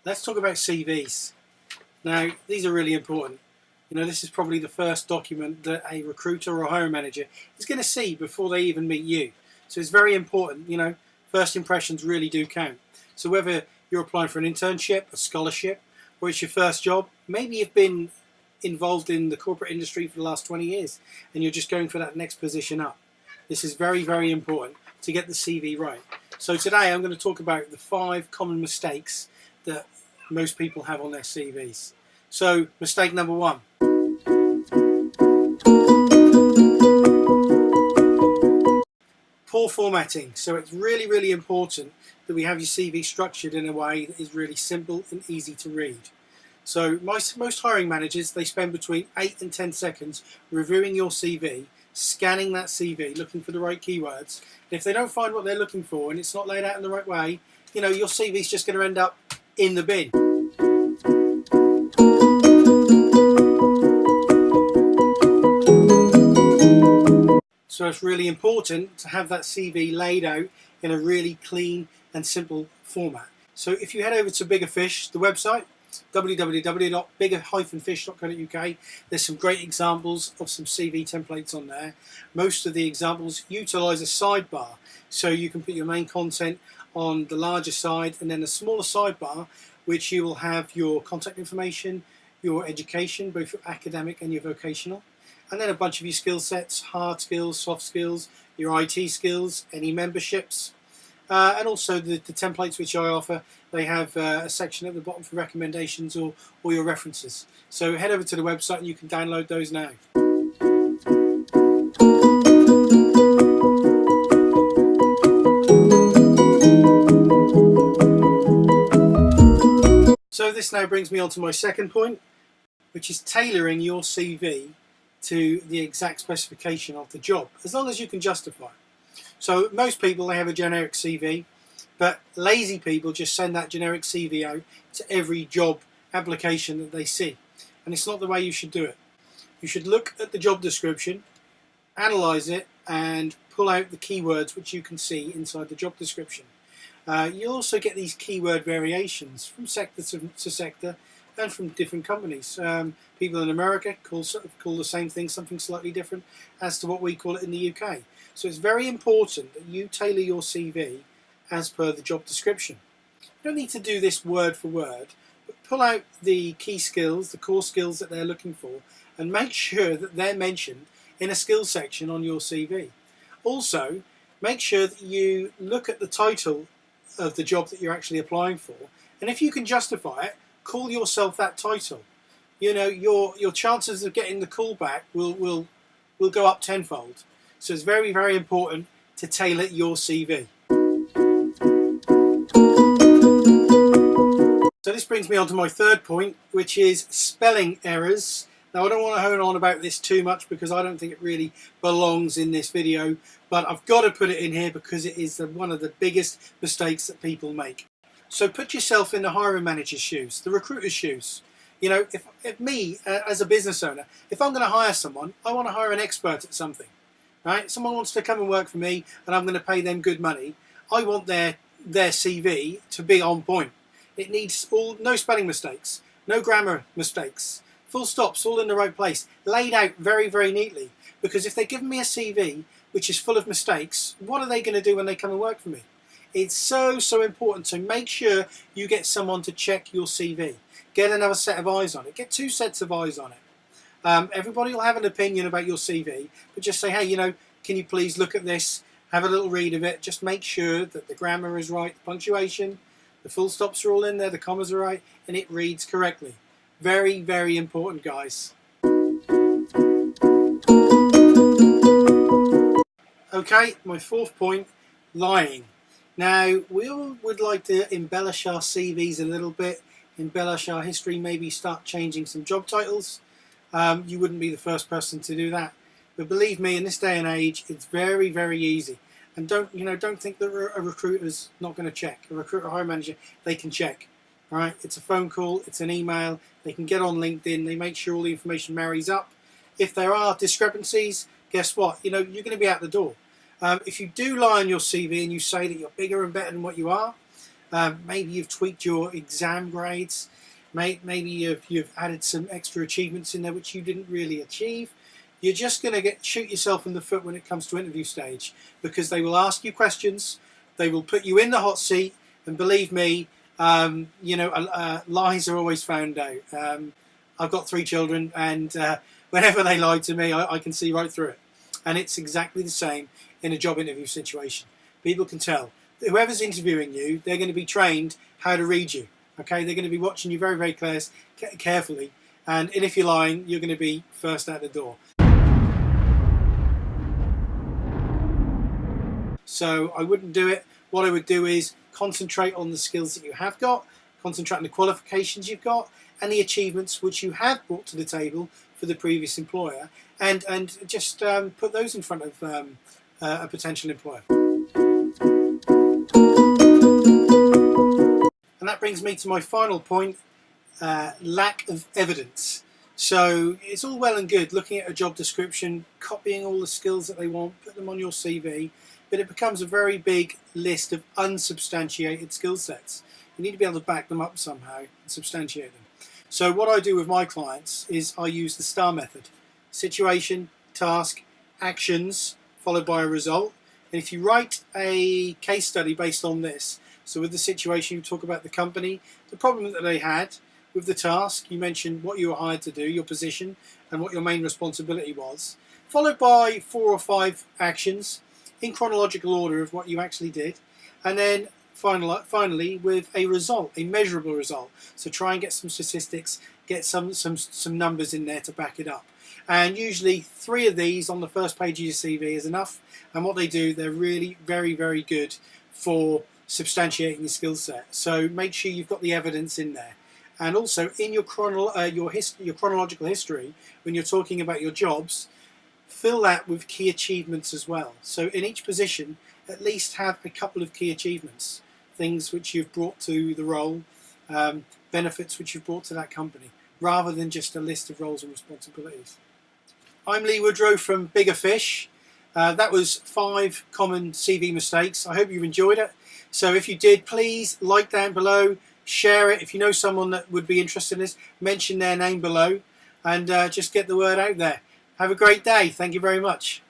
Let's talk about CVs. Now, these are really important. You know, this is probably the first document that a recruiter or a hiring manager is going to see before they even meet you. So it's very important, you know, first impressions really do count. So whether you're applying for an internship, a scholarship, or it's your first job, maybe you've been involved in the corporate industry for the last 20 years and you're just going for that next position up. This is very, very important to get the CV right. So today I'm going to talk about the 5 common mistakes that most people have on their CVs. So mistake number 1. Poor formatting. So it's really, really important that we have your CV structured in a way that is really simple and easy to read. So most hiring managers, they spend between 8 and 10 seconds reviewing your CV, scanning that CV, looking for the right keywords. And if they don't find what they're looking for and it's not laid out in the right way, you know, your CV is just going to end up in the bin. So it's really important to have that CV laid out in a really clean and simple format. So if you head over to Bigger Fish, the website, www.bigger-fish.co.uk, there's some great examples of some CV templates on there. Most of the examples utilize a sidebar, so you can put your main content on the larger side and then a smaller sidebar which you will have your contact information, your education, both your academic and your vocational, and then a bunch of your skill sets, hard skills, soft skills, your IT skills, any memberships, and also the templates which I offer. They have a section at the bottom for recommendations or your references. So head over to the website and you can download those now. So this now brings me on to my second point, which is tailoring your CV to the exact specification of the job, as long as you can justify it. So most people, they have a generic CV, but lazy people just send that generic CV out to every job application that they see. And it's not the way you should do it. You should look at the job description, analyze it, and pull out the keywords which you can see inside the job description. You'll also get these keyword variations from sector to sector and from different companies. People in America call the same thing something slightly different as to what we call it in the UK. So it's very important that you tailor your CV as per the job description. You don't need to do this word for word, but pull out the key skills, the core skills that they're looking for, and make sure that they're mentioned in a skills section on your CV. Also, make sure that you look at the title of the job that you're actually applying for, and if you can justify it, call yourself that title. You know, your chances of getting the call back will go up tenfold. So it's very, very important to tailor your CV. So this brings me on to my third point, which is spelling errors. Now, I don't want to hone on about this too much because I don't think it really belongs in this video, but I've got to put it in here because it is one of the biggest mistakes that people make. So put yourself in the hiring manager's shoes, the recruiter's shoes. You know, if me, as a business owner, if I'm going to hire someone, I want to hire an expert at something, right? Someone wants to come and work for me and I'm going to pay them good money. I want their CV to be on point. It needs no spelling mistakes, no grammar mistakes, full stops, all in the right place, laid out very, very neatly. Because if they're giving me a CV which is full of mistakes, what are they going to do when they come and work for me? It's so, so important. So make sure you get someone to check your CV. Get another set of eyes on it. Get 2 sets of eyes on it. Everybody will have an opinion about your CV, but just say, hey, you know, can you please look at this, have a little read of it, just make sure that the grammar is right, the punctuation, the full stops are all in there, the commas are right, and it reads correctly. Very, very important, guys. Okay, my fourth point, lying. Now, we all would like to embellish our CVs a little bit, embellish our history, maybe start changing some job titles. You wouldn't be the first person to do that. But believe me, in this day and age, it's very, very easy. And don't think that a recruiter's not going to check. A recruiter, hiring manager, they can check. All right, it's a phone call, it's an email. They can get on LinkedIn. They make sure all the information marries up. If there are discrepancies, guess what? You know, you're going to be out the door. If you do lie on your CV and you say that you're bigger and better than what you are, Maybe you've tweaked your exam grades. Maybe you've added some extra achievements in there which you didn't really achieve. You're just going to shoot yourself in the foot when it comes to interview stage, because they will ask you questions, they will put you in the hot seat, and believe me, lies are always found out. I've got 3 children, and whenever they lie to me, I can see right through it. And it's exactly the same in a job interview situation. People can tell. Whoever's interviewing you, they're going to be trained how to read you. Okay, they're going to be watching you very, very carefully. And if you're lying, you're going to be first out the door. So I wouldn't do it. What I would do is concentrate on the skills that you have got, concentrate on the qualifications you've got, and the achievements which you have brought to the table for the previous employer, and just put those in front of a potential employer. And that brings me to my final point, lack of evidence. So it's all well and good looking at a job description, copying all the skills that they want, put them on your CV, but it becomes a very big list of unsubstantiated skill sets. You need to be able to back them up somehow and substantiate them. So what I do with my clients is I use the STAR method. Situation, task, actions, followed by a result. And if you write a case study based on this, so with the situation, you talk about the company, the problem that they had. With the task, you mentioned what you were hired to do, your position, and what your main responsibility was, followed by 4 or 5 actions in chronological order of what you actually did, and then finally with a result, a measurable result. So try and get some statistics, get some numbers in there to back it up. And usually 3 of these on the first page of your CV is enough. And what they do, they're really very, very good for substantiating your skill set. So make sure you've got the evidence in there. And also in your chronological history, when you're talking about your jobs, fill that with key achievements as well. So in each position, at least have a couple of key achievements, things which you've brought to the role, benefits which you've brought to that company, rather than just a list of roles and responsibilities. I'm Lee Woodrow from Bigger Fish. That was 5 common CV mistakes. I hope you've enjoyed it. So if you did, please like down below, share it. If you know someone that would be interested in this, mention their name below, and just get the word out there. Have a great day. Thank you very much.